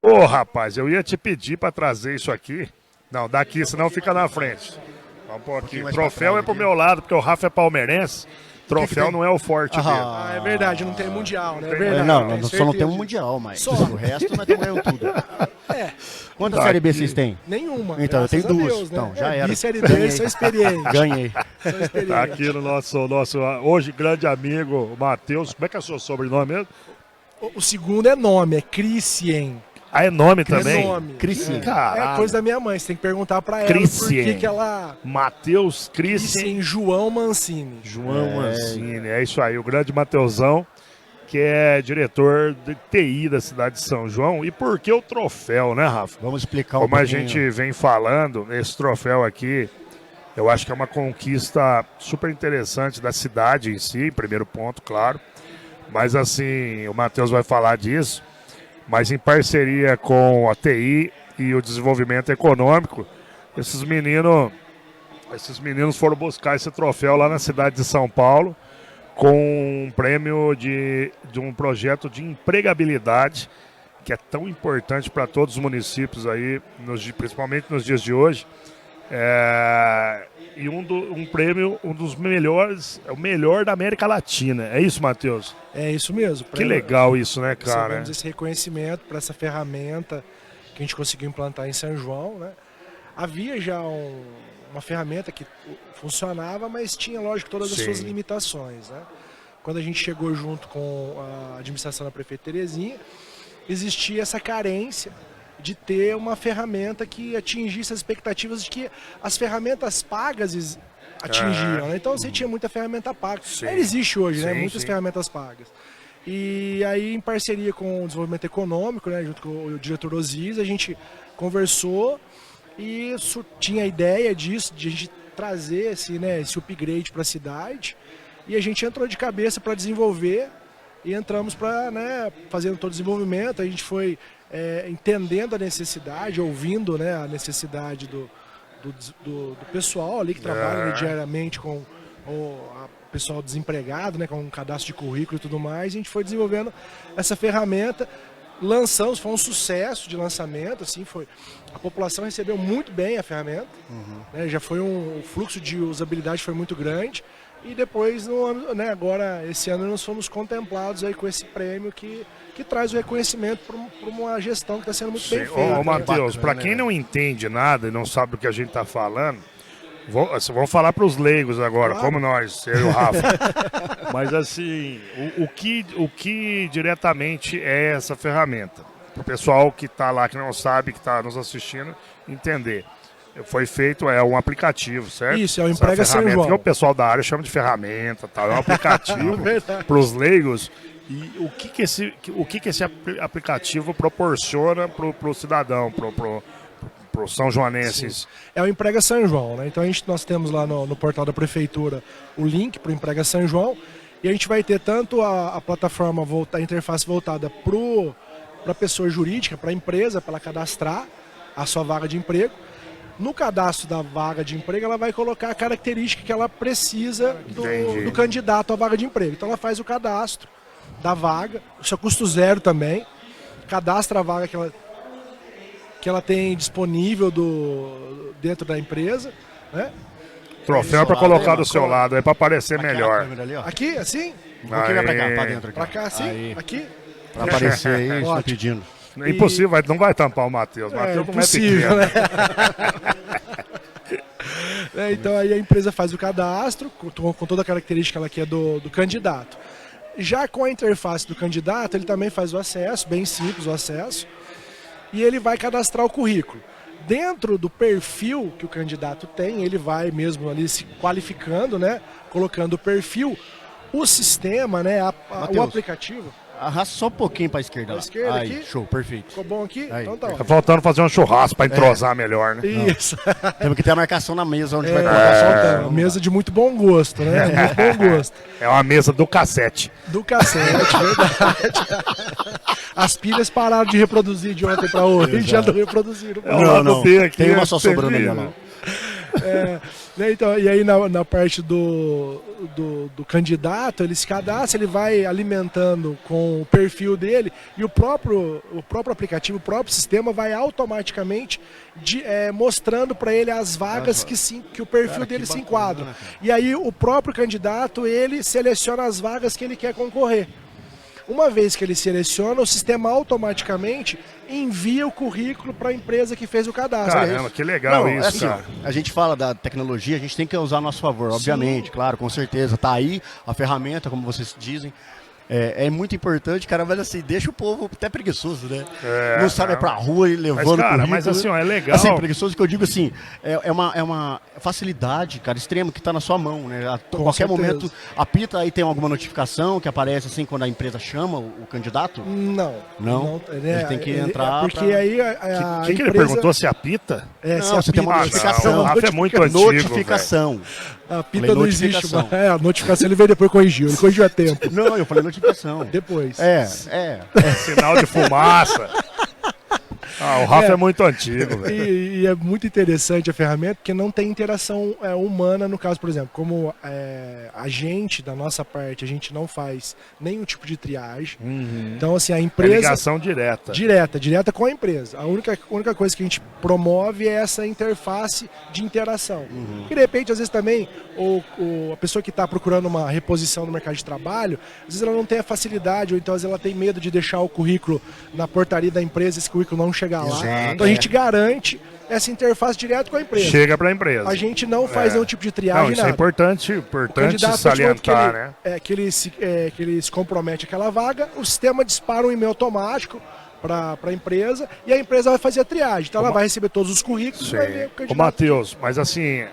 Ô, rapaz, eu ia te pedir pra trazer isso aqui. Não, daqui, senão fica na frente. Vamos pôr aqui. mais Troféu pra é trás pro aqui. meu lado, porque o Rafa é palmeirense. Troféu tem? não é o forte dele. Ah, é verdade, não tem mundial, né? É verdade. Não, tenho nós só não certeza temos disso. mundial, mas Só. o resto nós estamos ganhando tudo. É, Quantas Tá Série B aqui. vocês têm? nenhuma. Então, eu tenho graças a duas. Deus, né? Então, já era. Série B, Ganhei. sou experiente. Ganhei. Sou experiente. Tá aqui no nosso hoje grande amigo, Matheus. Como é que é o seu sobrenome mesmo? O segundo é nome, é Christian. Ah, é nome também? É nome. Christian. É Caralho. coisa da minha mãe, você tem que perguntar pra ela Christian. por que ela... Matheus Christian Christian João Mancini. João Mancini. É isso aí, o grande Mateusão, que é diretor de TI da cidade de São João. E por que o troféu, né, Rafa? Vamos explicar um Como a pouquinho. gente vem falando, esse troféu aqui, eu acho que é uma conquista super interessante da cidade em si, em primeiro ponto, claro. Mas assim, o Matheus vai falar disso, mas em parceria com a TI e o desenvolvimento econômico, esses meninos foram buscar esse troféu lá na cidade de São Paulo, com um prêmio de um projeto de empregabilidade, que é tão importante para todos os municípios aí, principalmente nos dias de hoje. E um prêmio, um dos melhores, é o melhor da América Latina. É isso, Matheus? É isso mesmo. Que legal isso, né, cara? Recebemos esse reconhecimento para essa ferramenta que a gente conseguiu implantar em São João, né? Havia já uma ferramenta que funcionava, mas tinha, lógico, todas as Sim. suas limitações, né? Quando a gente chegou junto com a administração da Prefeita Terezinha, existia essa carência de ter uma ferramenta que atingisse as expectativas de que as ferramentas pagas atingiam, né? Então você tinha muita ferramenta paga. Sim. Ainda existe hoje, né? Sim, Muitas sim. ferramentas pagas. E aí, em parceria com o desenvolvimento econômico, né, junto com o diretor Osiris, a gente conversou e tinha a ideia disso, de a gente trazer esse upgrade para a cidade. E a gente entrou de cabeça para desenvolver e entramos para, fazendo todo o desenvolvimento. A gente foi entendendo a necessidade, ouvindo, né, a necessidade do pessoal ali que trabalha diariamente com o pessoal desempregado, né, com um cadastro de currículo e tudo mais. A gente foi desenvolvendo essa ferramenta, lançamos, foi um sucesso de lançamento, assim, a população recebeu muito bem a ferramenta, né, já foi o fluxo de usabilidade foi muito grande. E depois, agora, esse ano, nós fomos contemplados aí com esse prêmio que traz o reconhecimento para uma gestão que está sendo muito bem feita. Ô, Matheus, bacana, para né? quem não entende nada e não sabe do que a gente está falando, vamos falar para os leigos agora, Claro. como nós, eu e o Rafa. Mas assim, o que diretamente é essa ferramenta? Para o pessoal que está lá, que não sabe, que está nos assistindo, entender. Foi feito, é um aplicativo, certo? Isso, é o Essa Emprega São ferramenta João. que o pessoal da área chama de ferramenta, tal. É um aplicativo Verdade. para os leigos. E o que esse aplicativo proporciona para o cidadão, para os são joanenses? É o Emprega São João, né? Então nós temos lá no portal da prefeitura o link para o Emprega São João e a gente vai ter tanto a plataforma, a interface voltada para a pessoa jurídica, para a empresa, para ela cadastrar a sua vaga de emprego. No cadastro da vaga de emprego, ela vai colocar a característica que ela precisa Entendi. do candidato à vaga de emprego. Então ela faz o cadastro da vaga, isso é custo zero também, cadastra a vaga que ela tem disponível dentro da empresa, né? Troféu para lado colocar aí, do seu lado, é para aparecer Aquela melhor. câmera ali, ó. Aqui, assim, Um pouquinho pra cá, Aê. pra dentro aqui. pra cá, assim, Aí, aqui. pra aparecer aí, estou Ótimo. pedindo. É impossível, não vai tampar o Matheus. Matheus não é Impossível, pequeno. né? Então aí a empresa faz o cadastro com toda a característica ela que é do candidato. Já com a interface do candidato, ele também faz o acesso, bem simples o acesso, e ele vai cadastrar o currículo. Dentro do perfil que o candidato tem, ele vai mesmo ali se qualificando, né? Colocando o perfil, o sistema, né? o Matheus. aplicativo. Arrasta só um pouquinho pra esquerda. Pra lá. esquerda aí, aqui? show, perfeito. Ficou bom aqui? Aí. Então tá. Tá faltando fazer um churrasco para entrosar melhor, né? Isso. Temos que ter a marcação na mesa onde vai É, colocar só o uma Vamos mesa lá. de muito bom gosto, né? Muito bom gosto. É uma mesa do cassete. Do cassete, verdade. As pilhas pararam de reproduzir de ontem para hoje, já não reproduziram. Não, Não, B aqui tem uma é só sobrando ali, terrível. ó lá. Né, então, e aí na parte do candidato, ele se cadastra, ele vai alimentando com o perfil dele e o próprio aplicativo, o próprio sistema vai automaticamente mostrando para ele as vagas que o perfil dele se enquadra. Né, e aí o próprio candidato, ele seleciona as vagas que ele quer concorrer. Uma vez que ele seleciona, o sistema automaticamente envia o currículo para a empresa que fez o cadastro. Caramba, que legal Não, isso, assim, cara. a gente fala da tecnologia, a gente tem que usar a nosso favor, obviamente, claro, com certeza. Tá aí a ferramenta, como vocês dizem. É muito importante, cara, mas assim, deixa o povo até preguiçoso, né? Não sabe, é pra rua e levando Mas, cara, currículo. mas assim, ó, é legal. Assim, preguiçoso que eu digo assim, é uma facilidade, cara, extrema que tá na sua mão, né? A qualquer certeza. momento apita, aí tem alguma notificação que aparece assim quando a empresa chama o candidato? Não. Não? Ele tem que entrar porque pra- aí O que ele perguntou? Se apita? Se Não, você tem uma apita. notificação. Não, o Rafa é muito antigo, Notificação. A pita Falei não existe. notificação. Mas, a notificação ele veio depois corrigiu. Ele corrigiu a tempo. Não, eu falei notificação. Depois. Sinal de fumaça. O Rafa é muito antigo, velho. E é muito interessante a ferramenta porque não tem interação humana no caso, por exemplo, como a gente, da nossa parte, a gente não faz nenhum tipo de triagem. Então, assim, a É empresa... ligação direta. Direta com a empresa. A única coisa que a gente promove é essa interface de interação. E de repente, às vezes também, a pessoa que está procurando uma reposição no mercado de trabalho, às vezes ela não tem a facilidade, ou então às vezes ela tem medo de deixar o currículo na portaria da empresa, esse currículo não chegar lá. Exato, Então a gente garante essa interface direto com a empresa. Chega pra empresa. A gente não faz nenhum tipo de triagem, Não, isso nada. é importante O candidato, a partir do momento salientar, né? que ele se compromete àquela vaga, o sistema dispara um e-mail automático para a empresa e a empresa vai fazer a triagem. Então ela vai receber todos os currículos e vai ver o Ô, candidato. Matheus, mas assim,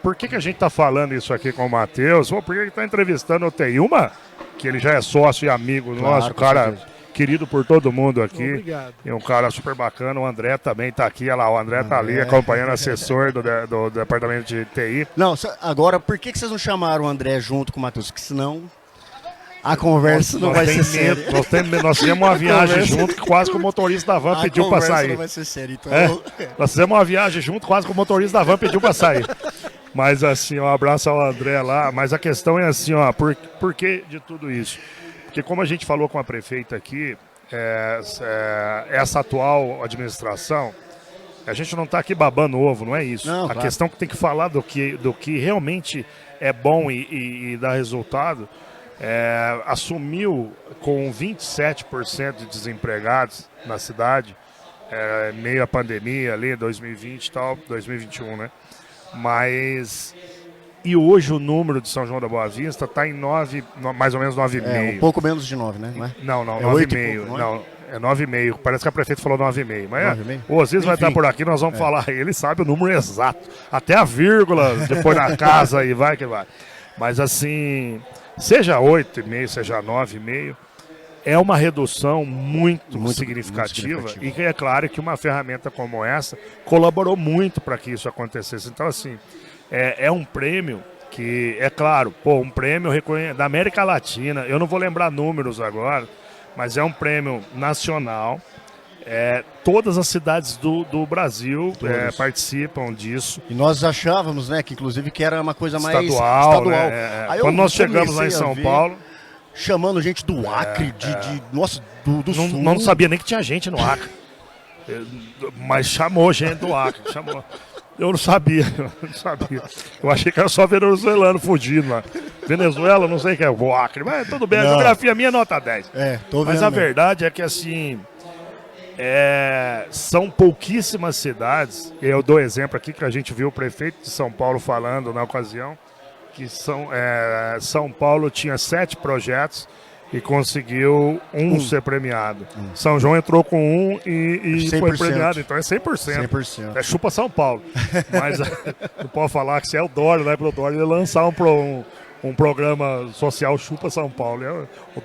por que a gente tá falando isso aqui com o Matheus? Porque ele tá entrevistando o Teyuma, que ele já é sócio e amigo nosso, com cara certeza. querido por todo mundo aqui. Obrigado. E um cara super bacana. O André também tá aqui. Olha lá, o André tá ali acompanhando assessor do departamento de TI. Não, agora, por que vocês não chamaram o André junto com o Matheus? Porque senão a conversa não vai ser séria. Nós fizemos uma viagem junto que quase que o motorista da van pediu pra A conversa sair. não vai ser séria, então... Nós fizemos uma viagem junto, quase que o motorista da van pediu pra sair. Mas assim, um abraço ao André lá. Mas a questão é assim, ó, por que de tudo isso? Porque como a gente falou com a prefeita aqui, essa atual administração, a gente não está aqui babando ovo, não é isso. Não, a claro. questão que tem que falar do que realmente é bom e dá resultado, assumiu com 27% de desempregados na cidade, meio à pandemia ali, 2020 e tal, 2021, né? Mas... E hoje o número de São João da Boa Vista está em mais ou menos 9,5. Um pouco menos de 9, né? Não, É 8 e 9,5. pouco, não é? Não, é 9,5. Parece que a prefeita falou 9,5. Mas 9,5? o Osiris vai Enfim. estar por aqui, nós vamos falar. Ele sabe o número exato. Até a vírgula, depois na casa e vai que vai. Mas assim, seja 8,5, seja 9,5, é uma redução muito significativa. muito significativa. E que é claro que uma ferramenta como essa colaborou muito para que isso acontecesse. Então, assim, é um prêmio que, é claro, um prêmio da América Latina. Eu não vou lembrar números agora, mas é um prêmio nacional. Todas as cidades do Brasil participam disso. E nós achávamos, né, que inclusive que era uma coisa mais Estadual. Né? Aí eu Quando nós chegamos lá em comecei a São ver, Paulo, chamando gente do Acre, nossa, do não, Sul. não sabia nem que tinha gente no Acre. Mas chamou gente do Acre. Chamou. Eu não sabia. Eu achei que era só venezuelano fugindo lá. Venezuela, não sei o que é o Acre. Mas tudo bem, a geografia minha é nota 10. Tô vendo. Mas a verdade é que assim, são pouquíssimas cidades. Eu dou exemplo aqui que a gente viu o prefeito de São Paulo falando na ocasião, que São Paulo tinha 7 projetos e conseguiu ser premiado. São João entrou com e foi 100%. premiado, então é 100%. 100%. É chupa São Paulo. Mas não pode falar que se é o Dória, né? Para o Dória lançar um programa social chupa São Paulo. O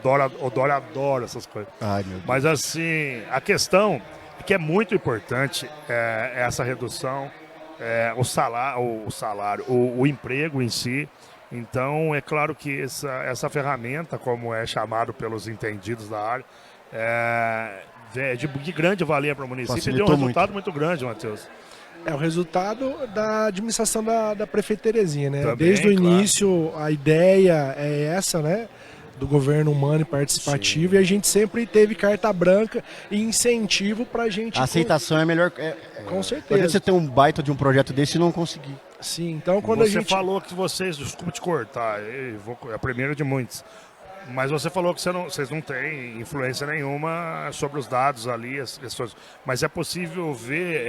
Dória adora essas coisas. Ai, meu Deus. Mas assim, a questão é que é muito importante essa redução, o salário, o emprego em si. Então, é claro que essa ferramenta, como é chamado pelos entendidos da área, é de grande valia para o município e deu um resultado muito grande, Matheus. É o resultado da administração da Prefeita Terezinha, né? Também, Desde o claro. início, a ideia é essa, né? Do governo humano e participativo, e a gente sempre teve carta branca e incentivo pra gente... A aceitação é melhor. Com Não certeza. adianta você ter um baita de um projeto desse e não conseguir. Sim, então quando Você a gente... falou que vocês, desculpa te cortar, é a primeira de muitos, mas você falou que vocês não têm influência nenhuma sobre os dados ali, as questões. Mas é possível ver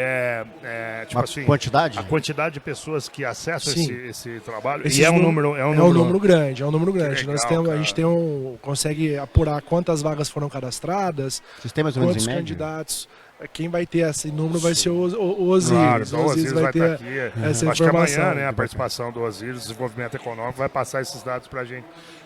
tipo Uma assim, quantidade? a quantidade de pessoas que acessam Sim. esse trabalho. Esses E é um número- número. É um número grande, é um número grande. legal, Nós temos, a cara. gente consegue apurar quantas vagas foram cadastradas, Vocês têm mais ou menos quantos em média? candidatos. Quem vai ter esse número vai ser o Osiris. Claro, então o o Osiris vai ter estar aqui. essa Acho que informação. amanhã, né, a participação do Osiris, Desenvolvimento Econômico, vai passar esses dados para a gente.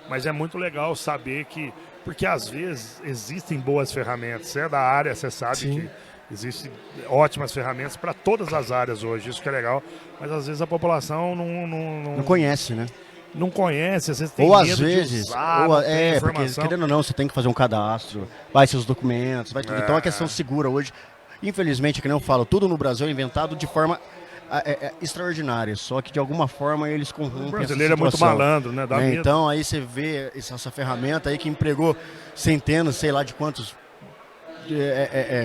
Mas é muito legal saber que, porque às vezes existem boas ferramentas. Você é da área, você sabe Sim. que existem ótimas ferramentas para todas as áreas hoje, isso que é legal. Mas às vezes a população Não conhece, né? não conhece, às vezes tem Ou às medo de vezes, usar, não tem porque informação. querendo ou não, você tem que fazer um cadastro, vai seus documentos, vai tudo. Então a questão segura hoje, infelizmente, que nem eu falo, tudo no Brasil é inventado de forma extraordinária, só que de alguma forma eles corrompem O essa brasileiro é muito situação. malandro, né? Dá Né? medo. Então aí você vê essa ferramenta aí que empregou centenas, sei lá de quantos,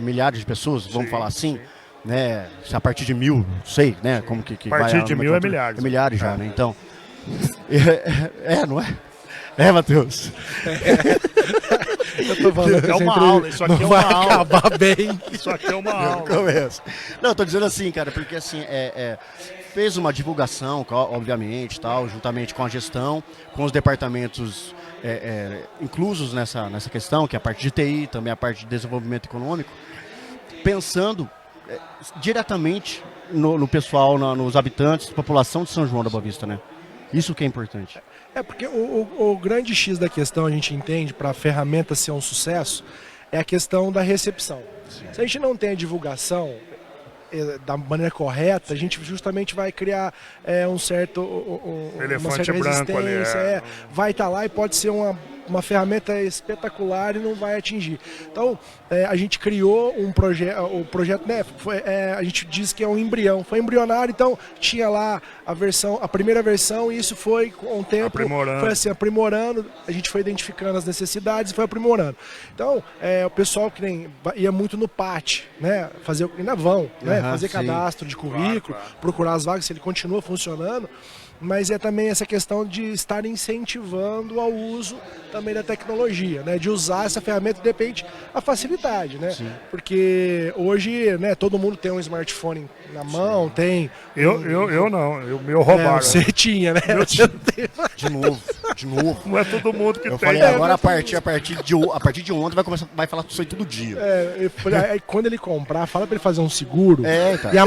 milhares de pessoas, vamos Sim, falar assim, sim. né? Se a partir de 1000, não sei, né? Como que A partir vai de 1000 é milhares. É milhares já, né? Então, não é? Matheus? Eu tô falando que É essa uma entrevista aula, isso aqui não é uma vai aula. acabar bem. Isso aqui é uma aula. Começa. Não, eu tô dizendo assim, cara, porque assim, fez uma divulgação, obviamente, tal, juntamente com a gestão, com os departamentos inclusos nessa questão, que é a parte de TI, também a parte de desenvolvimento econômico, pensando diretamente no pessoal, nos habitantes, população de São João da Boa Vista, né? Isso que é importante. Porque o grande X da questão, a gente entende, para a ferramenta ser um sucesso, é a questão da recepção. Se a gente não tem a divulgação da maneira correta, a gente justamente vai criar uma certa Elefante branco ali, resistência, vai estar lá e pode ser uma ferramenta espetacular e não vai atingir. Então, a gente criou um projeto, o projeto, né, a gente diz que é um embrião, foi embrionário, então tinha lá a primeira versão, e isso foi com o tempo, Aprimorando. foi assim, aprimorando, a gente foi identificando as necessidades e foi aprimorando. Então, o pessoal que nem ia muito no PAT, né, ainda vão, né, fazer sim. cadastro de currículo, Claro. procurar as vagas, se ele continua funcionando, mas é também essa questão de estar incentivando ao uso também da tecnologia, né? De usar essa ferramenta, de repente, a facilidade, né? Sim. Porque hoje, né, todo mundo tem um smartphone na mão, tem... Eu não, meu roubaram. Você tinha, né? De novo. Não é todo mundo que Eu tem. falei, agora a partir de ontem vai falar isso aí todo dia. Eu falei, aí quando ele comprar, fala pra ele fazer um seguro Tá. e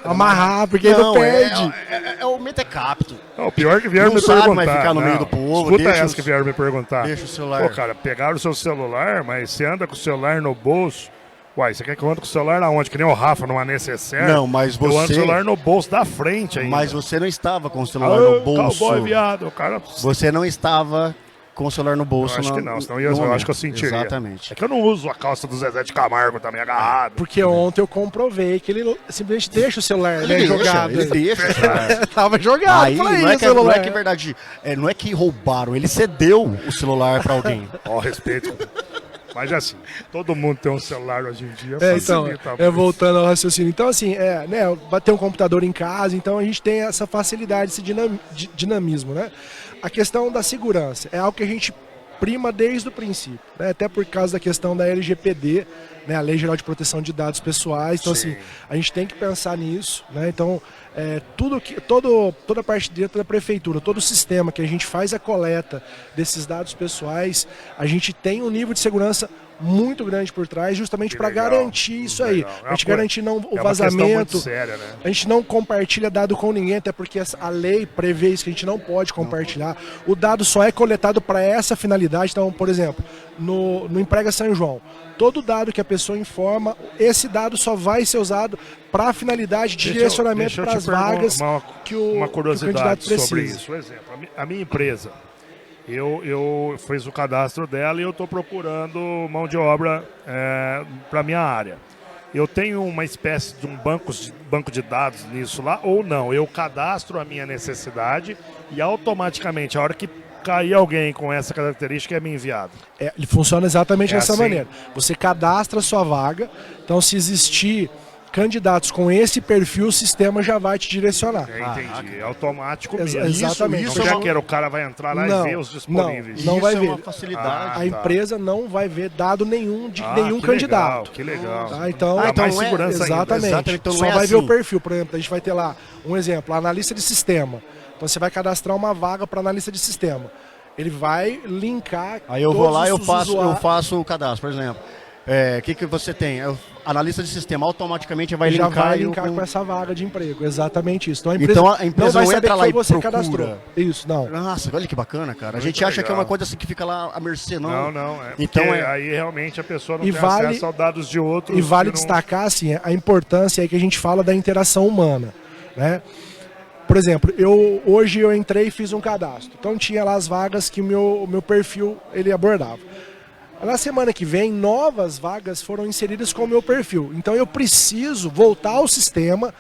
amarrar, porque ele não perde. É o metacapto. Não, o pior que vieram Não me sabe perguntar. mais ficar no meio não. do povo, Escuta deixa essa que vieram me perguntar. deixa o celular. Pô, cara, pegaram o seu celular, mas você anda com o celular no bolso. Uai, você quer que eu ande com o celular aonde? Que nem o Rafa numa necessaire? Não, mas Eu ando com o você- celular no bolso da frente ainda. Mas você não estava com o celular no bolso. Cowboy, viado. O cara... Você não estava com o celular no bolso. Eu acho que não, senão no eu momento. acho que eu sentiria. Exatamente. É que eu não uso a calça do Zezé de Camargo também agarrado. Porque ontem eu comprovei que ele simplesmente deixa o celular né, jogado. Ele deixa o celular. Tava jogado. Aí Falei, não é, "Ih, que, não celular." é que é verdade, não é que roubaram, ele cedeu o celular pra alguém. Ó, respeito. Mas assim, todo mundo tem um celular hoje em dia. Então, facilita muito. voltando ao raciocínio. Então, assim, né, bater um computador em casa, então a gente tem essa facilidade, esse dinamismo, né? A questão da segurança é algo que a gente prima desde o princípio, né? Até por causa da questão da LGPD, né? A Lei Geral de Proteção de Dados Pessoais. Então, Sim. assim, a gente tem que pensar nisso, né? Então, toda a parte dentro da prefeitura, todo o sistema que a gente faz a coleta desses dados pessoais, a gente tem um nível de segurança muito grande por trás, justamente Que para legal, garantir isso aí. legal. É A gente uma garantir não, o É uma questão vazamento. muito séria, né? A gente não compartilha dado com ninguém, até porque a lei prevê isso, que a gente não pode compartilhar. O dado só é coletado para essa finalidade. Então, por exemplo, no Emprega São João, todo dado que a pessoa informa, esse dado só vai ser usado para a finalidade de direcionamento para as vagas que o uma que o curiosidade candidato precisa. sobre isso. Por exemplo, a minha empresa, eu fiz o cadastro dela e eu estou procurando mão de obra para minha área. eu tenho uma espécie de um banco de dados nisso lá, ou não? Eu cadastro a minha necessidade e automaticamente, a hora que cair alguém com essa característica, é me enviado. Ele funciona exatamente dessa assim? maneira. Você cadastra a sua vaga, então se existir candidatos com esse perfil, o sistema já vai te direcionar. Entendi. É automático mesmo. Exatamente. Isso já que o cara vai entrar lá e ver os disponíveis. Não vai é ver. uma facilidade. A empresa não vai ver dado nenhum de nenhum candidato. Que legal. Tá, então, mais segurança exatamente. ainda. Então, Só vai ver o perfil. Por exemplo, a gente vai ter lá um exemplo, analista de sistema. Então você vai cadastrar uma vaga para analista de sistema. Ele vai linkar. Aí eu vou lá e eu usuários. faço o cadastro, por exemplo. O que você tem? Analista de sistema automaticamente vai já linkar, vai linkar com essa vaga de emprego, exatamente isso. Então a empresa, então, a empresa não vai não saber entra que lá foi e você procura. cadastrou. Isso, não. Nossa, olha que bacana, cara. A Muito gente acha legal. que é uma coisa assim que fica lá à mercê, não. Não. Então aí realmente a pessoa não E tem vale- acesso aos dados de outros. E vale que não- destacar assim, a importância aí que a gente fala da interação humana, né? Por exemplo, hoje eu entrei e fiz um cadastro. Então tinha lá as vagas que o meu perfil ele abordava. Na semana que vem, novas vagas foram inseridas com o meu perfil. Então eu preciso voltar ao sistema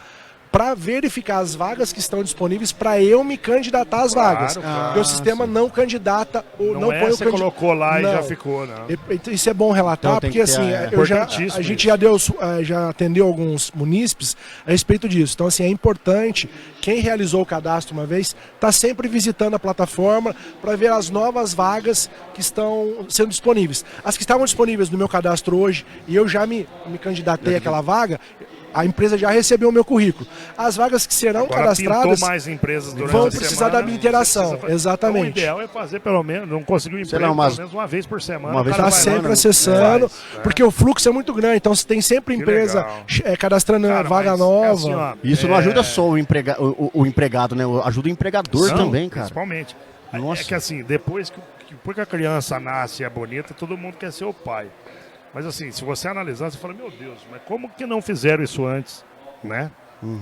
para verificar as vagas que estão disponíveis para eu me candidatar às vagas. Claro. Porque o sistema não candidata ou não, Não põe o você colocou lá e Não. já ficou, não. Isso é bom relatar, Então, tem porque que ter, assim, é importantíssimo a gente isso. já atendeu alguns munícipes a respeito disso. Então, assim, é importante, quem realizou o cadastro uma vez, está sempre visitando a plataforma para ver as novas vagas que estão sendo disponíveis. As que estavam disponíveis no meu cadastro hoje, e eu já me candidatei àquela vaga, a empresa já recebeu o meu currículo. As vagas que serão Agora cadastradas pintou mais empresas durante vão a precisar semana, da minha interação. você precisa fazer. Exatamente. Então, o ideal é fazer pelo menos, não conseguir um emprego lá, pelo menos uma vez por semana. uma o vez cara Está por vai lá, sempre né? acessando, Faz, porque o fluxo é muito grande. Então, se tem sempre Que empresa legal. cadastrando Cara, vaga mas nova. é assim, ó, Isso não ajuda só o empregado, né? Ajuda o empregador Não, também, cara. Principalmente. Nossa. É que assim, depois que a criança nasce e é bonita, todo mundo quer ser o pai. Mas assim, se você analisar, você fala, meu Deus, mas como que não fizeram isso antes? Né?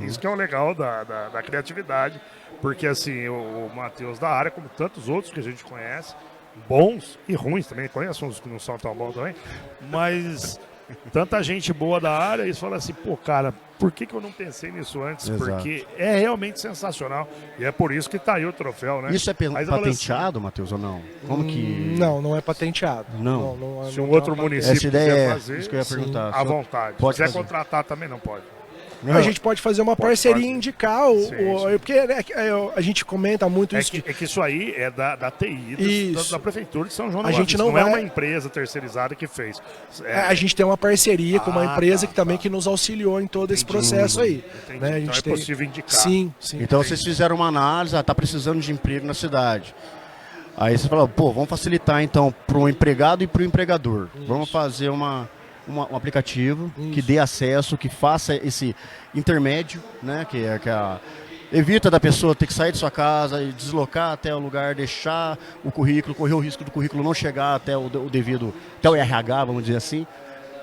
Isso que é o legal da criatividade. Porque assim, o Matheus da área, como tantos outros que a gente conhece, bons e ruins também, conheço uns que não são tão bons também, mas tanta gente boa da área, eles falam assim, pô, cara, por que eu não pensei nisso antes? Exato. Porque é realmente sensacional. E é por isso que tá aí o troféu, né? Isso é Mas eu falo patenteado, Matheus, ou não? Como que... Não é patenteado. Não. Se não um tem outro uma município Essa ideia quiser é fazer, isso que eu ia perguntar. à vontade. Pode Se quiser fazer. contratar também não pode. A gente pode fazer uma parceria e fazer. indicar, Sim. porque a gente comenta muito isso. É que isso aí é da TI, Isso. da Prefeitura de São João do A Boa gente Vista. não é vai- uma empresa terceirizada que fez. A gente tem uma parceria com uma empresa tá, que também que nos auxiliou em todo esse processo aí. Entendi. Né? A Então gente é possível indicar. Sim. Então vocês fizeram uma análise, tá precisando de emprego na cidade. Aí você falou, pô, vamos facilitar então para o empregado e para o empregador. Vamos fazer um aplicativo que dê acesso, que faça esse intermédio, né? Evita da pessoa ter que sair de sua casa e deslocar até o lugar, deixar o currículo, correr o risco do currículo não chegar até o devido, até o RH, vamos dizer assim.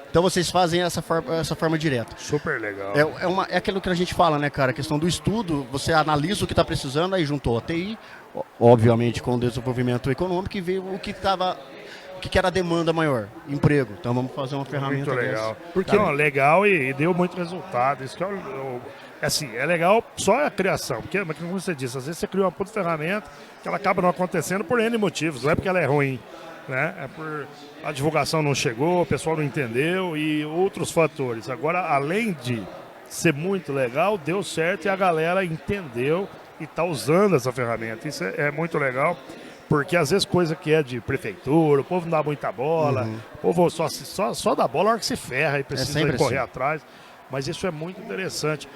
Então vocês fazem essa forma direta. Super legal. É aquilo que a gente fala, né, cara? A questão do estudo, você analisa o que está precisando, aí juntou a TI, obviamente com o desenvolvimento econômico, e veio o que era a demanda maior, emprego. Então vamos fazer uma ferramenta Muito legal. dessa. Porque não, legal e deu muito resultado. Isso que assim, é legal só a criação, porque, como você disse, às vezes você cria uma puta ferramenta que ela acaba não acontecendo por N motivos, não é porque ela é ruim, né? É por a divulgação não chegou, o pessoal não entendeu e outros fatores. Agora, além de ser muito legal, deu certo e a galera entendeu e está usando essa ferramenta. Isso é muito legal. Porque às vezes coisa que é de prefeitura, o povo não dá muita bola, o povo só dá bola na hora que se ferra e precisa sempre correr assim. atrás. Mas isso é muito interessante.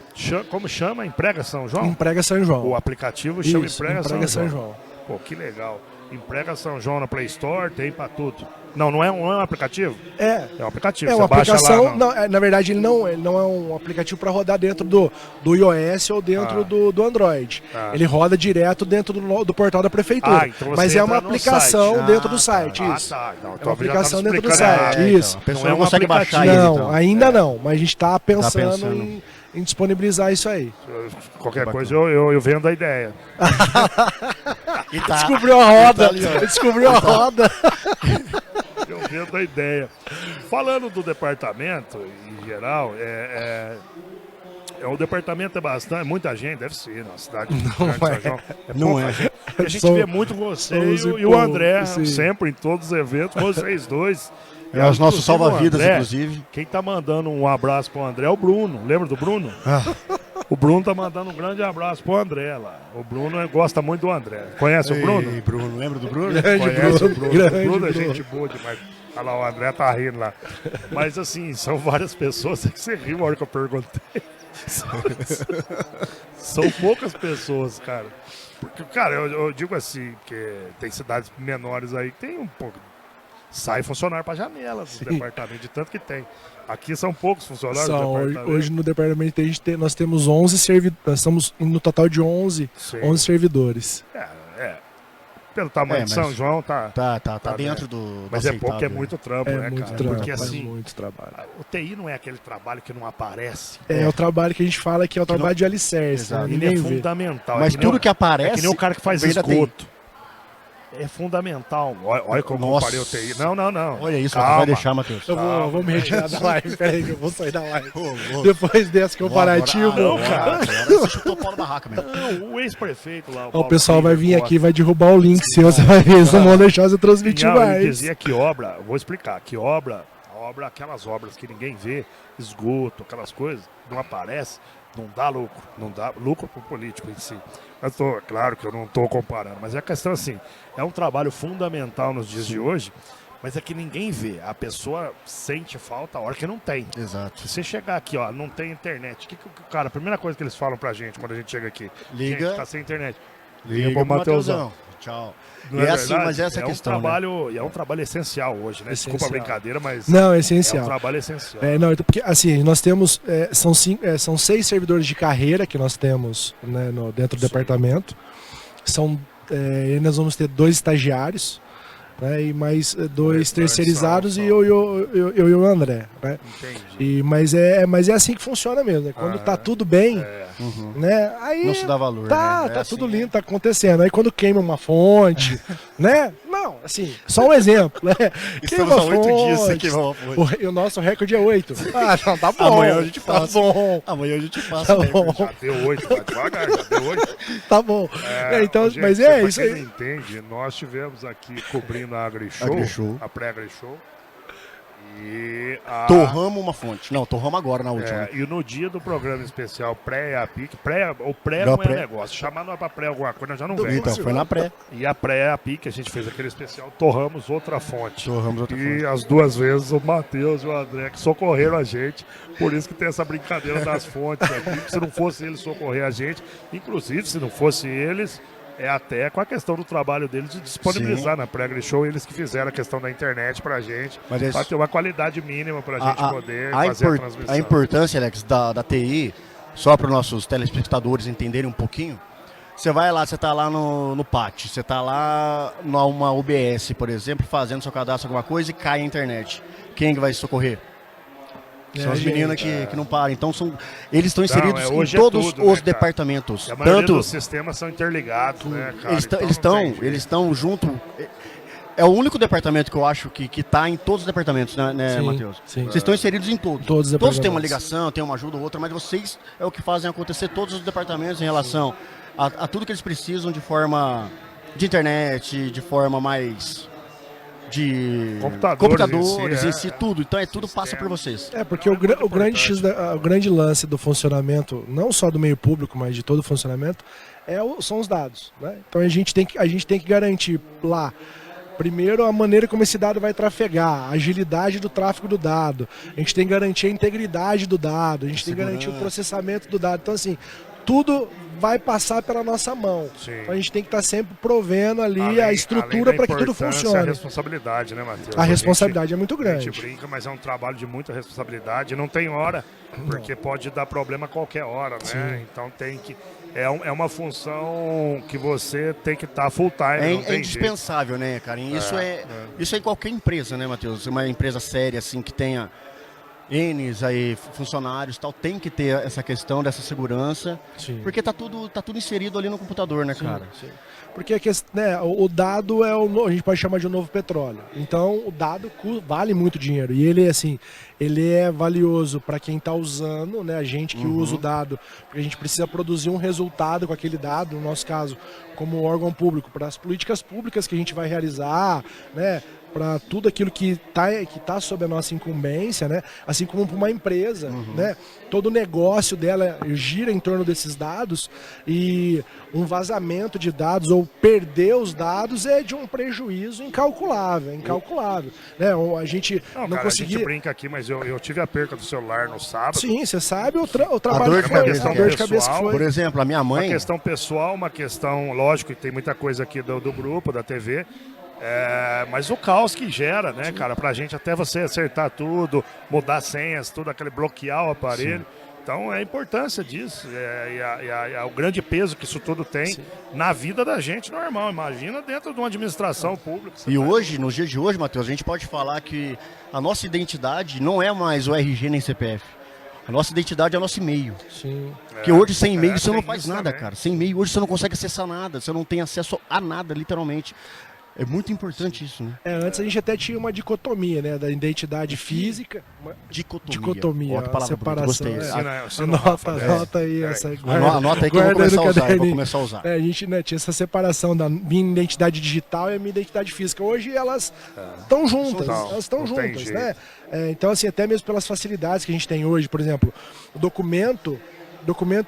Como chama? Emprega São João? Emprega São João. O aplicativo chama Isso, Emprega Emprega São São João. João. Pô, que legal. Emprega São João na Play Store, tem pra tudo. Não é um aplicativo? É É um aplicativo. uma Você baixa aplicação, lá. não, na verdade ele não é um aplicativo para rodar dentro do iOS ou dentro do Android. Ah. Ele roda direto dentro do portal da prefeitura. Então você Mas é uma entra no aplicação site. dentro do site, Ah, isso. tá. Não, É então uma eu já aplicação tava dentro do explicando site, errado. isso. A pessoa Não é não um consegue aplicativo. baixar ele, Não, então. ainda não, mas a gente está pensando, pensando. em disponibilizar isso aí. Qualquer coisa eu vendo a ideia. E tá. Descobriu a roda, Tá ali, ó. descobriu a roda. Eu Morrendo da ideia. Falando do departamento, em geral, o departamento é bastante, muita gente, deve ser, na cidade de Grande São João. Não é. A gente vê muito você e o André, sim. sempre em todos os eventos, vocês dois. É os nossos Inclusive, salva-vidas, o André, inclusive. Quem tá mandando um abraço pro André é o Bruno. Lembra do Bruno? O Bruno tá mandando um grande abraço pro André lá. O Bruno gosta muito do André. Conhece o Bruno? Ei, Bruno, lembra do Bruno? Conhece o Bruno. grande O Bruno é Bruno. gente boa demais. Olha lá, o André tá rindo lá. Mas assim, são várias pessoas. Que você riu na hora que eu perguntei. São poucas pessoas, cara. Porque, cara, eu digo assim, que tem cidades menores aí que tem um pouco. Sai funcionário para janela do departamento, de tanto que tem. Aqui são poucos funcionários do departamento. Hoje no departamento nós temos 11 servidores, nós estamos no total de 11 servidores. Pelo tamanho É, de mas- São João, tá Tá dentro do mas é pouco, é aceitável. muito trampo, É né, muito cara? trampo, Porque é assim, muito trabalho. o TI não é aquele trabalho que não aparece. É o trabalho que a gente fala que é o não- trabalho de alicerce, Exato. né? Ele é Ninguém vê. fundamental. Mas é que nem tudo que aparece. É que nem o cara que faz vem da TI. esgoto. É fundamental. Olha como eu Nossa. comparei o TI. Não. Olha isso, Calma. vai deixar, Matheus. Eu vou me retirar da live, peraí, que eu vou sair da live. Ô, Depois desse comparativo, Agora você chutou o pau da raca mesmo. Não, o ex-prefeito lá. o Paulo pessoal vai vir Costa, aqui e vai derrubar o link seu, você vai ver, eles não vão deixar você transmitir Pinhal, ele mais. dizia que obra, eu vou explicar, que obra, aquelas obras que ninguém vê, esgoto, aquelas coisas, não aparece, não dá lucro para o político em si. Mas claro que eu não estou comparando, mas é a questão assim, é um trabalho fundamental nos dias de hoje, mas é que ninguém vê, a pessoa sente falta a hora que não tem. Exato. Se você chegar aqui, ó, não tem internet, cara, a primeira coisa que eles falam pra gente quando a gente chega aqui, Liga. gente, tá sem internet. Liga pro pro Mateusão. Mateusão. Tchau. Não E é assim, verdade? mas essa é a questão, né? É um trabalho essencial hoje, né? Desculpa a Essencial. brincadeira, mas Não, é é um essencial. trabalho essencial. Não, então, porque assim, nós temos, são 6 servidores de carreira que nós temos, né, dentro do Sim. departamento. Nós vamos ter 2 estagiários, né, e mais 2 terceirizados só. e eu e o André. Né? Entendi. Mas é assim que funciona mesmo. Né? Quando tá tudo bem, né, aí Não se dá valor, tá, né? É tá assim, tudo lindo, tá acontecendo. Aí quando queima uma fonte, né? Não, assim, só um exemplo, né? Estamos há 8 dias sem fonte. queimar uma fonte. E o nosso recorde é 8. Ah, não, tá bom. Amanhã a gente tá passa. bom. Amanhã a gente passa. Tá né? bom. Já deu 8, vai devagar, já deu 8. Tá bom. Então, Gente, mas pra isso quem aí. não entende, nós tivemos aqui cobrindo a AgriShow, AgriShow. a pré-AgriShow. E a... Torramos uma fonte. Não, torramos agora na última. E no dia do programa especial pré-APIC, o pré Não, não é pré. negócio. Chamar nós pra pré alguma coisa, nós já não vem. Então, foi na pré. E a pré-APIC, a gente fez aquele especial, torramos outra fonte. Torramos outra E fonte. as duas vezes o Matheus e o André que socorreram a gente. Por isso que tem essa brincadeira das fontes aqui. Se não fosse eles socorrer a gente, inclusive se não fosse eles, é até com a questão do trabalho deles de disponibilizar na pré-show, eles que fizeram a questão da internet pra gente, Mas esse- pra ter uma qualidade mínima pra gente poder a fazer a impor- transmissão. a importância, Alex, da TI, só para os nossos telespectadores entenderem um pouquinho, você vai lá, você está lá no pátio, você está lá numa UBS, por exemplo, fazendo seu cadastro alguma coisa e cai a internet. Quem que vai socorrer? São É, as meninas que não param. Então eles estão inseridos em hoje é todos tudo, né, os cara? departamentos. E a maioria Tanto dos sistemas são interligados, né, cara? Então eles não tem jeito. estão junto. É o único departamento que eu acho que tá em todos os departamentos, né, Sim, Matheus? sim. Vocês estão inseridos em todos. Todos os Todos têm uma departamentos. ligação, têm uma ajuda ou outra, mas vocês é o que fazem acontecer todos os departamentos em relação a tudo que eles precisam de forma de internet, de forma mais de Computadores em si, tudo. Então tudo passa por vocês. Porque o grande lance do funcionamento, não só do meio público, mas de todo o funcionamento, são os dados. Né? Então a gente tem que garantir lá, primeiro, a maneira como esse dado vai trafegar, a agilidade do tráfego do dado, a gente tem que garantir a integridade do dado, a gente tem que garantir o processamento do dado. Então, assim, tudo vai passar pela nossa mão. Sim. Então a gente tem que estar sempre provendo ali Além- a estrutura além da para que tudo importância, funcione. A responsabilidade, né, Matheus? A responsabilidade é muito A grande. gente brinca, mas é um trabalho de muita responsabilidade. Não tem hora, porque pode dar problema a qualquer hora, né? Sim. Então tem que... É uma função que você tem que estar full time, não É tem indispensável, né, cara? E isso é em qualquer empresa, né, Matheus? Uma empresa séria, assim, que tenha N's aí, funcionários tal, tem que ter essa questão dessa segurança, porque tá tudo inserido ali no computador, né, cara? Sim. Porque né, o dado a gente pode chamar de um novo petróleo. Então, o dado vale muito dinheiro. E ele, assim, ele é valioso para quem está usando, né, a gente que usa o dado, porque a gente precisa produzir um resultado com aquele dado, no nosso caso, como órgão público, para as políticas públicas que a gente vai realizar, né, para tudo aquilo que tá sob a nossa incumbência, né? Assim como para uma empresa, né? Todo o negócio dela gira em torno desses dados e um vazamento de dados ou perder os dados é de um prejuízo incalculável, né? A gente não cara, conseguia... A gente brinca aqui, mas eu tive a perca do celular no sábado. Sim, você sabe o trabalho dor de cabeça, a dor de cabeça que foi. Por exemplo, a minha mãe... Uma questão pessoal, uma questão, lógico, tem muita coisa aqui do grupo, da TV, mas o caos que gera, né, cara, pra gente até você acertar tudo, mudar senhas, tudo, aquele bloquear o aparelho. Sim. Então é a importância disso, o grande peso que isso tudo tem na vida da gente normal. Imagina dentro de uma administração pública. E hoje, nos dias de hoje, Matheus, a gente pode falar que a nossa identidade não é mais o RG nem CPF. A nossa identidade é o nosso e-mail. Sim. Porque hoje sem e-mail você não faz nada, também, cara. Sem e-mail hoje você não consegue acessar nada, você não tem acesso a nada, literalmente. É muito importante isso, né? Antes a gente até tinha uma dicotomia, né? Da identidade física. Dicotomia. Outra palavra separação. Gostei. Anota aí essa. Anota aí que eu vou começar a usar. A gente, né, tinha essa separação da minha identidade digital e a minha identidade física. Hoje elas estão juntas. Elas estão juntas, né? Então, assim, até mesmo pelas facilidades que a gente tem hoje, por exemplo, o documento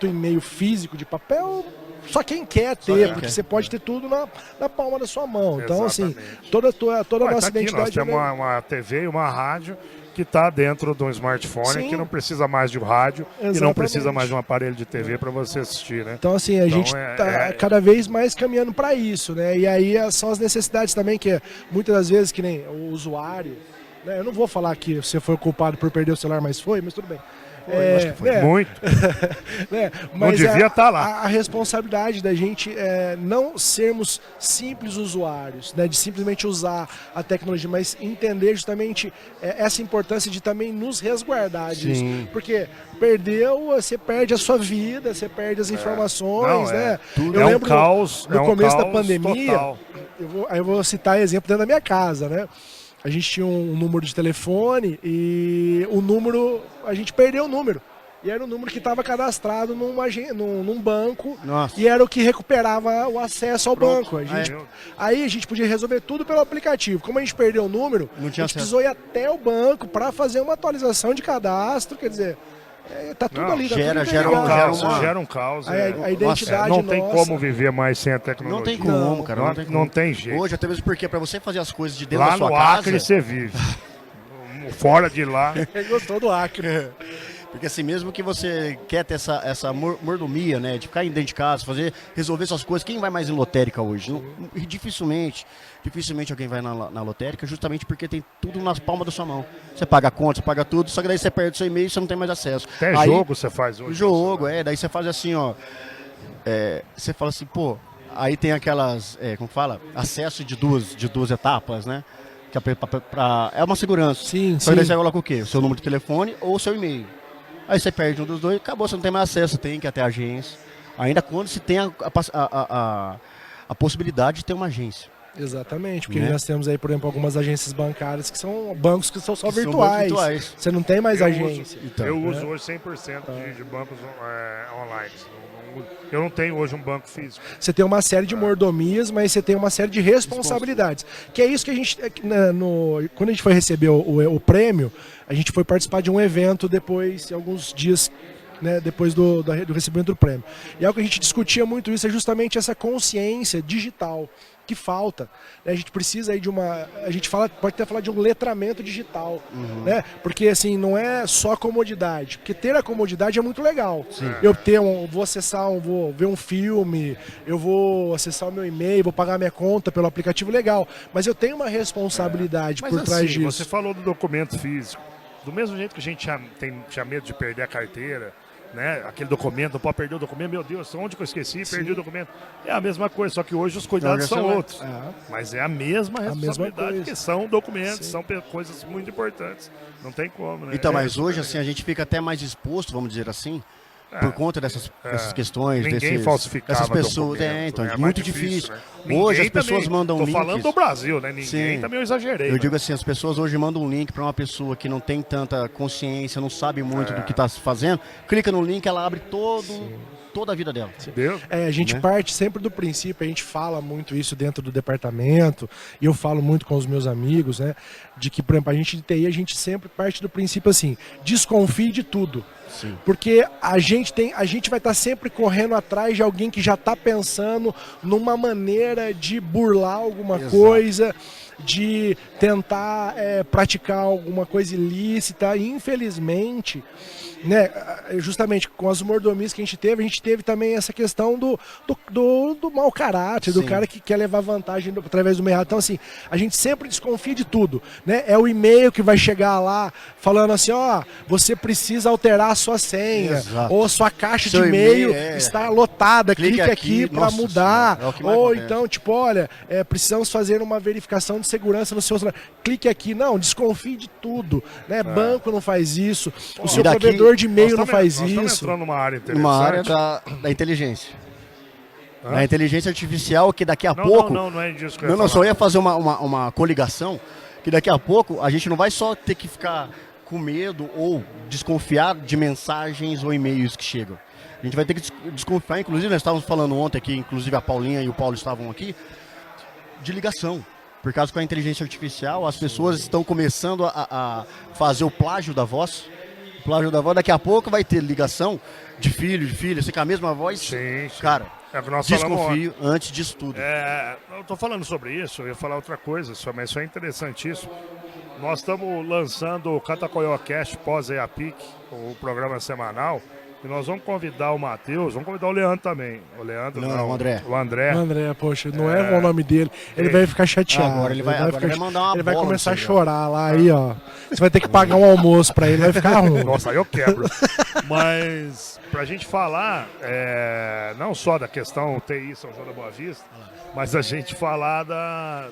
em meio físico de papel. Só quem quer ter, porque você pode ter tudo na palma da sua mão. Então, assim, toda a nossa identidade... Nós temos uma TV e uma rádio que está dentro de um smartphone, que não precisa mais de um rádio e não precisa mais de um aparelho de TV para você assistir, né? Então, assim, a gente está cada vez mais caminhando para isso, né? E aí são as necessidades também que muitas das vezes, que nem o usuário... Né? Eu não vou falar que você foi culpado por perder o celular, mas tudo bem. Acho que foi muito. Né? Mas não devia estar lá. A responsabilidade da gente é não sermos simples usuários, né? De simplesmente usar a tecnologia, mas entender justamente essa importância de também nos resguardar disso. Porque você perde a sua vida, você perde as informações, né? Eu lembro caos, no começo da pandemia, eu vou citar exemplo dentro da minha casa, né? A gente tinha um número de telefone e a gente perdeu o número. E era o número que estava cadastrado num banco. Nossa. E era o que recuperava o acesso ao banco. Aí a gente podia resolver tudo pelo aplicativo. Como a gente perdeu o número, a gente precisou ir até o banco para fazer uma atualização de cadastro. Quer dizer, tá tudo ali. Tá gera um caos. A identidade não tem como viver mais sem a tecnologia. Não tem como, cara. Não tem jeito. Hoje, até mesmo porque para você fazer as coisas de dentro da sua casa... Lá no Acre você vive. Fora de lá... Gostou do Acre. Porque assim, mesmo que você quer ter essa mordomia, né, de ficar dentro de casa, resolver suas coisas, quem vai mais em lotérica hoje? Dificilmente alguém vai na lotérica, justamente porque tem tudo nas palmas da sua mão. Você paga a conta, você paga tudo, só que daí você perde seu e-mail e você não tem mais acesso. Até jogo você faz hoje. Jogo, daí você faz assim, ó, você fala assim, pô, aí tem aquelas, como fala? Acesso de duas etapas, né? Que é uma segurança. Sim. Só que daí você coloca o quê? O seu número de telefone ou o seu e-mail. Aí você perde um dos dois, acabou, você não tem mais acesso, tem que ir até a agência. Ainda quando se tem a possibilidade de ter uma agência. Exatamente, porque nós temos aí, por exemplo, algumas agências bancárias que são bancos que são só virtuais. Você não tem mais agência. Eu uso hoje 100% de bancos online. Eu não tenho hoje um banco físico. Você tem uma série de mordomias, mas você tem uma série de responsabilidades. Que é isso que a gente... quando a gente foi receber o prêmio, a gente foi participar de um evento depois, alguns dias, né, depois do recebimento do prêmio. E algo que a gente discutia muito isso é justamente essa consciência digital que falta. A gente precisa aí pode até falar de um letramento digital, né? Porque assim, não é só comodidade, porque ter a comodidade é muito legal. Eu vou ver um filme, eu vou acessar o meu e-mail, vou pagar minha conta pelo aplicativo, legal, mas eu tenho uma responsabilidade por trás disso. Você falou do documento físico, do mesmo jeito que a gente tinha medo de perder a carteira, né? Aquele documento, não pode perder o documento. Meu Deus, onde que eu esqueci? Perdi o documento. É a mesma coisa, só que hoje os cuidados são outros. Mas é a mesma responsabilidade, porque são documentos, são coisas muito importantes. Não tem como, né? Então, mas hoje, assim, a gente fica até mais exposto, vamos dizer assim, por conta dessas questões, ninguém falsificava dessas pessoas. Então, é muito difícil. Né? Hoje as pessoas mandam links. Tô falando do Brasil, né? Ninguém também eu exagerei. Eu digo assim, as pessoas hoje mandam um link para uma pessoa que não tem tanta consciência, não sabe muito do que está fazendo, clica no link, ela abre toda a vida dela. A gente parte sempre do princípio, a gente fala muito isso dentro do departamento, e eu falo muito com os meus amigos, né? De que, por exemplo, a gente de TI, a gente sempre parte do princípio assim, desconfie de tudo. Sim. Porque a gente vai estar sempre correndo atrás de alguém que já está pensando numa maneira de burlar alguma coisa, de tentar praticar alguma coisa ilícita. E, infelizmente, né, justamente com as mordomias que a gente teve também essa questão do mau caráter, do cara que quer levar vantagem através do mercado. Então, assim, a gente sempre desconfia de tudo, né? É o e-mail que vai chegar lá falando assim, você precisa alterar a sua senha, ou sua caixa de e-mail está lotada, clique aqui para mudar, ou então, tipo, olha, precisamos fazer uma verificação de segurança no seu celular, clique aqui. Não, desconfie de tudo, né? Banco não faz isso, o seu provedor de e-mail não faz isso. Estamos entrando numa área interessante. Uma área da inteligência. Da inteligência artificial, que daqui a pouco... Não é disso que eu ia falar. Só ia fazer uma coligação, que daqui a pouco a gente não vai só ter que ficar com medo ou desconfiar de mensagens ou e-mails que chegam. A gente vai ter que desconfiar, inclusive nós estávamos falando ontem aqui, inclusive a Paulinha e o Paulo estavam aqui, de ligação. Por causa com a inteligência artificial, as pessoas estão começando a fazer o plágio da voz. O plágio da voz, daqui a pouco vai ter ligação de filho, de filha, com a mesma voz. Sim. Cara, desconfio antes disso tudo. Eu estou falando sobre isso, eu ia falar outra coisa, mas isso é interessantíssimo. Nós estamos lançando o Catacoió Cast pós-EAPIC, o programa semanal. E nós vamos convidar o Matheus, vamos convidar o Leandro também. O Leandro, não, o André. O André. O André, poxa, não é o nome dele. Ele vai ficar chateado. Agora ele vai mandar uma Ele vai começar a chorar lá, aí, ó. Você vai ter que pagar um almoço pra ele, vai ficar ruim. Nossa, aí eu quebro. Mas, pra gente falar, não só da questão TI São João da Boa Vista, mas a gente falar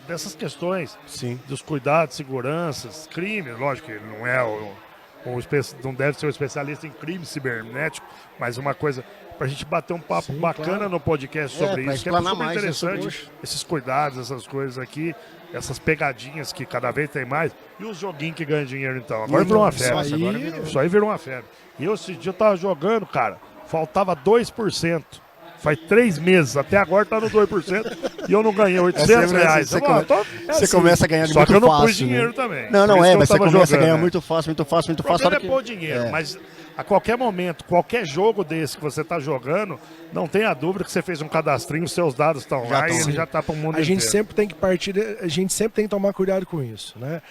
dessas questões. Sim. Dos cuidados, seguranças, crimes, lógico que ele não é não deve ser um especialista em crime cibernético, mas uma coisa pra gente bater um papo bacana no podcast sobre isso, que é super interessante, esses cuidados, essas coisas aqui, essas pegadinhas que cada vez tem mais, e os joguinhos que ganham dinheiro então. Agora virou uma febre. Isso aí virou uma febre. E esse dia eu tava jogando, cara, faltava 2%. Faz 3 meses, até agora tá no 2% e eu não ganhei R$800. Você começa a ganhar muito fácil. Só que eu não pus né? dinheiro também. Mas você começa a ganhar muito fácil. O problema é pôr dinheiro, mas a qualquer momento, qualquer jogo desse que você tá jogando, não tenha dúvida que você fez um cadastrinho, seus dados estão lá e ele já tá para o mundo inteiro. A gente sempre tem que tomar cuidado com isso, né?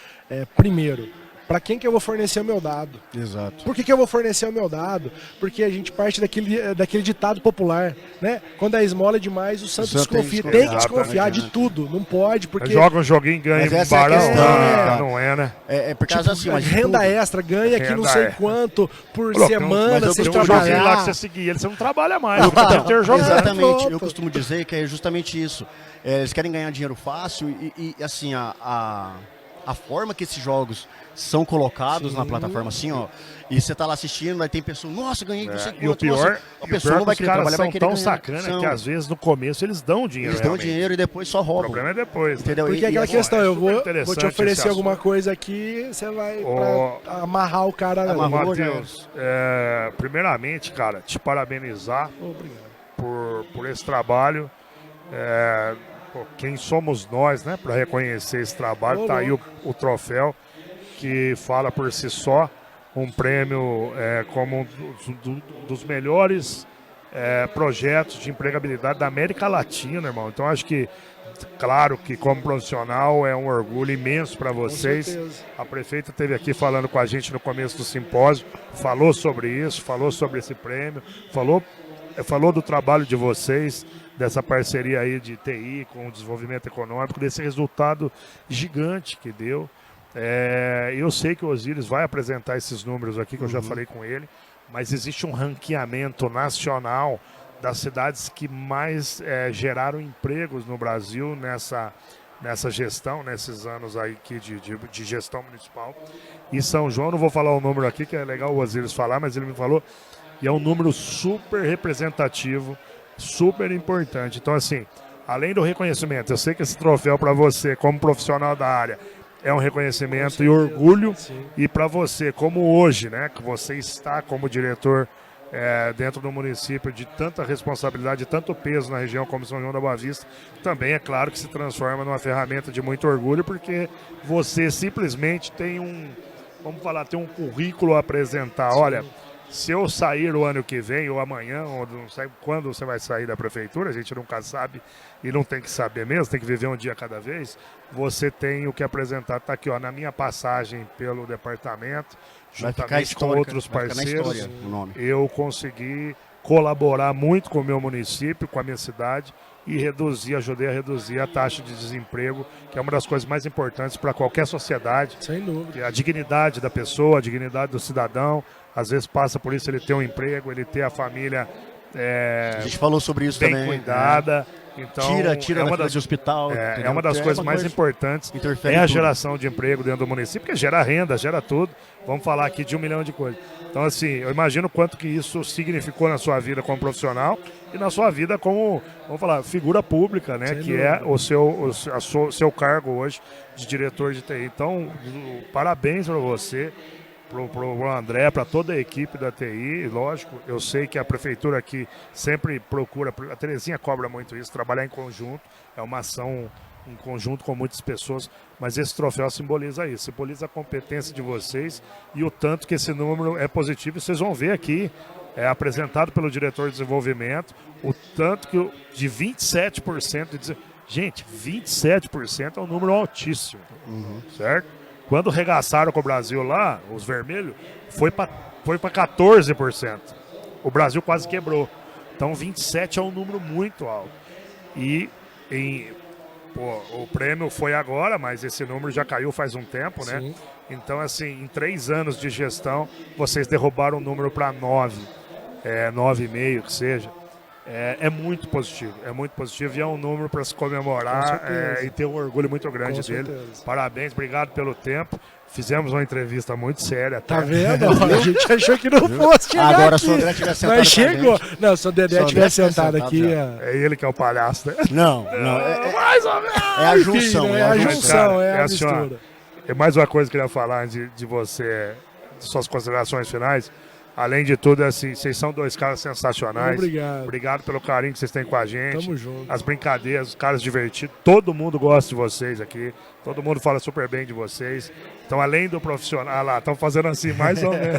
Primeiro, para quem que eu vou fornecer o meu dado? Exato. Por que eu vou fornecer o meu dado? Porque a gente parte daquele ditado popular, né? Quando a esmola é demais, o santo desconfia. Tem que desconfiar de tudo, não pode, porque... Joga um joguinho e ganha um barão, não é, né? Por causa tipo, assim, renda extra, ganha aqui não sei quanto por semana, sem trabalhar. Joguinho lá que você seguir ele, você não trabalha mais. Exatamente, eu costumo dizer que é justamente isso. Eles querem ganhar dinheiro fácil e assim, a forma que esses jogos são colocados na plataforma, assim, ó, e você tá lá assistindo, aí tem pessoa, nossa, ganhei, não sei quanto. E o pior, a pessoa não vai querer trabalhar, vai querer tão sacana que às vezes no começo eles dão dinheiro. Eles dão dinheiro e depois só roubam. O problema é depois. Entendeu? Porque é aquela questão, eu vou te oferecer alguma coisa aqui, você vai pra amarrar o cara. Matheus, primeiramente, cara, te parabenizar por esse trabalho. Quem somos nós, né, para reconhecer esse trabalho? Tá aí o troféu, que fala por si só, um prêmio como um dos melhores projetos de empregabilidade da América Latina, irmão. Então acho que, claro que como profissional é um orgulho imenso para vocês. A prefeita esteve aqui falando com a gente no começo do simpósio, falou sobre isso, falou sobre esse prêmio, falou do trabalho de vocês, dessa parceria aí de TI com o desenvolvimento econômico, desse resultado gigante que deu. Eu sei que o Osiris vai apresentar esses números aqui, que eu já falei com ele, mas existe um ranqueamento nacional das cidades que mais geraram empregos no Brasil nessa gestão, nesses anos aí de gestão municipal. E São João, não vou falar o número aqui, que é legal o Osiris falar, mas ele me falou, e é um número super representativo, super importante. Então, assim, além do reconhecimento, eu sei que esse troféu para você, como profissional da área, é um reconhecimento e orgulho. Sim. E para você, como hoje, né, que você está como diretor dentro do município de tanta responsabilidade, de tanto peso na região como São João da Boa Vista, também é claro que se transforma numa ferramenta de muito orgulho, porque você simplesmente tem tem um currículo a apresentar. Sim. Olha, se eu sair o ano que vem, ou amanhã, ou não sei quando você vai sair da prefeitura, a gente nunca sabe e não tem que saber mesmo, tem que viver um dia cada vez, você tem o que apresentar. Está aqui, ó, na minha passagem pelo departamento, juntamente com outros parceiros, eu consegui colaborar muito com o meu município, com a minha cidade, e ajudei a reduzir a taxa de desemprego, que é uma das coisas mais importantes para qualquer sociedade. Sem dúvida. A dignidade da pessoa, a dignidade do cidadão. Às vezes passa por isso ele ter um emprego, ele ter a família a gente falou sobre isso bem também, cuidada. Então, tira uma das de hospital. É uma das coisas mais importantes. É a geração de emprego dentro do município, porque gera renda, gera tudo. Vamos falar aqui de 1 milhão de coisas. Então, assim, eu imagino quanto que isso significou na sua vida como profissional e na sua vida como, vamos falar, figura pública, né? Que é o seu cargo hoje de diretor de TI. Então, parabéns para você. Pro André, para toda a equipe da TI, lógico, eu sei que a prefeitura aqui sempre procura, a Terezinha cobra muito isso, trabalhar em conjunto, é uma ação em conjunto com muitas pessoas, mas esse troféu simboliza isso, simboliza a competência de vocês e o tanto que esse número é positivo, e vocês vão ver aqui, apresentado pelo diretor de desenvolvimento, o tanto que de 27%, gente, 27% é um número altíssimo, certo? Quando regaçaram com o Brasil lá, os vermelhos, foi para 14%. O Brasil quase quebrou. Então 27 é um número muito alto. E o prêmio foi agora, mas esse número já caiu faz um tempo, né? Sim. Então, assim, em 3 anos de gestão, vocês derrubaram o número para 9, 9,5 que seja. É muito positivo e é um número para se comemorar e ter um orgulho muito grande dele. Parabéns, obrigado pelo tempo. Fizemos uma entrevista muito séria. Tá vendo? A gente achou que não fosse chegar agora aqui. Se o André tivesse sentado. Mas chegou. Não, se o Dedé tivesse sentado aqui. É ele que é o palhaço, né? Não. Mais ou menos. É a junção. É a junção, é a mistura. É mais uma coisa que eu queria falar de você, de suas considerações finais. Além de tudo, assim, vocês são 2 caras sensacionais. Obrigado. Obrigado pelo carinho que vocês têm com a gente. Tamo junto. As brincadeiras, os caras divertidos. Todo mundo gosta de vocês aqui. Todo mundo fala super bem de vocês. Então, além do profissional... Ah lá, estão fazendo assim, mais ou menos.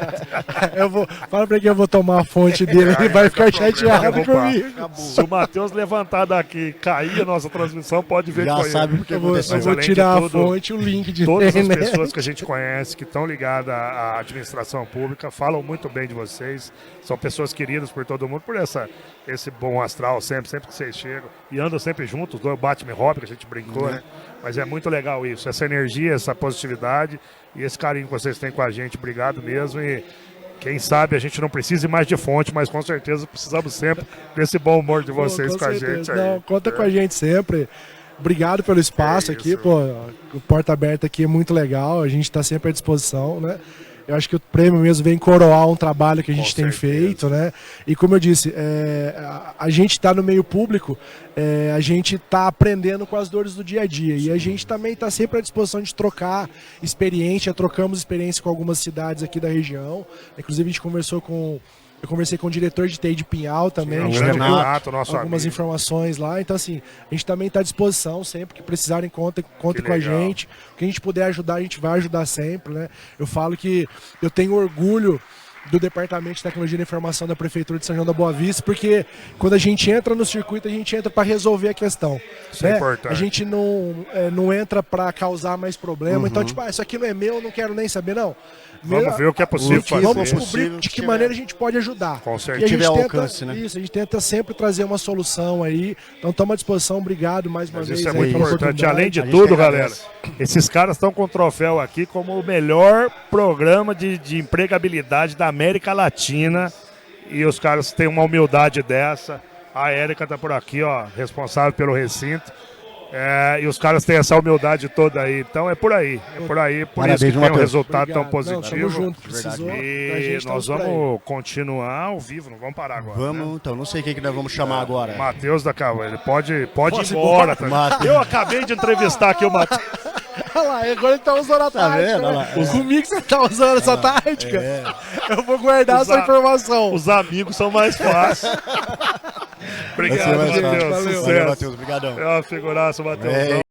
Fala pra que eu vou tomar a fonte dele, ele vai ficar chateado comigo. Se o Matheus levantar daqui e cair a nossa transmissão, pode ver já sabe porque eu vou tirar a fonte, o link de todas as pessoas que a gente conhece, que estão ligadas à administração pública, falam muito bem de vocês. São pessoas queridas por todo mundo, por esse bom astral sempre que vocês chegam. E andam sempre juntos, o Batman e Robin, que a gente brincou, né? Mas é muito legal isso, essa energia, essa positividade e esse carinho que vocês têm com a gente. Obrigado mesmo. E quem sabe a gente não precise mais de fonte, mas com certeza precisamos sempre desse bom humor de vocês com a gente aí. Não, conta com a gente sempre. Obrigado pelo espaço aqui, o Porta Aberta aqui é muito legal, a gente está sempre à disposição, né? Eu acho que o prêmio mesmo vem coroar um trabalho que a gente tem feito, né? E como eu disse, a gente está no meio público, a gente está aprendendo com as dores do dia a dia. E a gente também está sempre à disposição de trocar experiência, trocamos experiência com algumas cidades aqui da região. Inclusive a gente eu conversei com o diretor de TI de Pinhal também, a gente trocou algumas informações lá. Então, assim, a gente também está à disposição sempre que precisarem, conta com a gente. O que a gente puder ajudar, a gente vai ajudar sempre, né? Eu falo que eu tenho orgulho do Departamento de Tecnologia da Informação da Prefeitura de São João da Boa Vista, porque quando a gente entra no circuito, a gente entra para resolver a questão. Isso é importante. A gente não entra para causar mais problema. Então, tipo, isso aqui não é meu, eu não quero nem saber, não. Vamos ver o que é possível fazer. Vamos descobrir de que maneira a gente pode ajudar. Com certeza. E a gente alcance, né? Isso, a gente tenta sempre trazer uma solução aí. Então, estamos à disposição. Obrigado mais uma vez. Isso é muito importante. Além de tudo, galera, Esses caras estão com o troféu aqui como o melhor programa de empregabilidade da América Latina. E os caras têm uma humildade dessa. A Érica tá por aqui, ó, responsável pelo recinto. E os caras têm essa humildade toda aí. Então é por aí. Por isso que tem um resultado tão positivo. Tamo junto, precisou. E nós vamos continuar ao vivo, não vamos parar agora. Vamos, né? então, não sei quem que nós vamos chamar agora. Matheus da Cava, ele pode ir embora. Tá? Eu acabei de entrevistar aqui o Matheus. Olha lá, agora ele tá usando a tática. Vendo? Né? Comigo você tá usando essa tática? Eu vou guardar essa informação. Os amigos são mais fáceis. Obrigado, Matheus. Valeu, Matheus. Obrigadão. É uma figuraça, Matheus.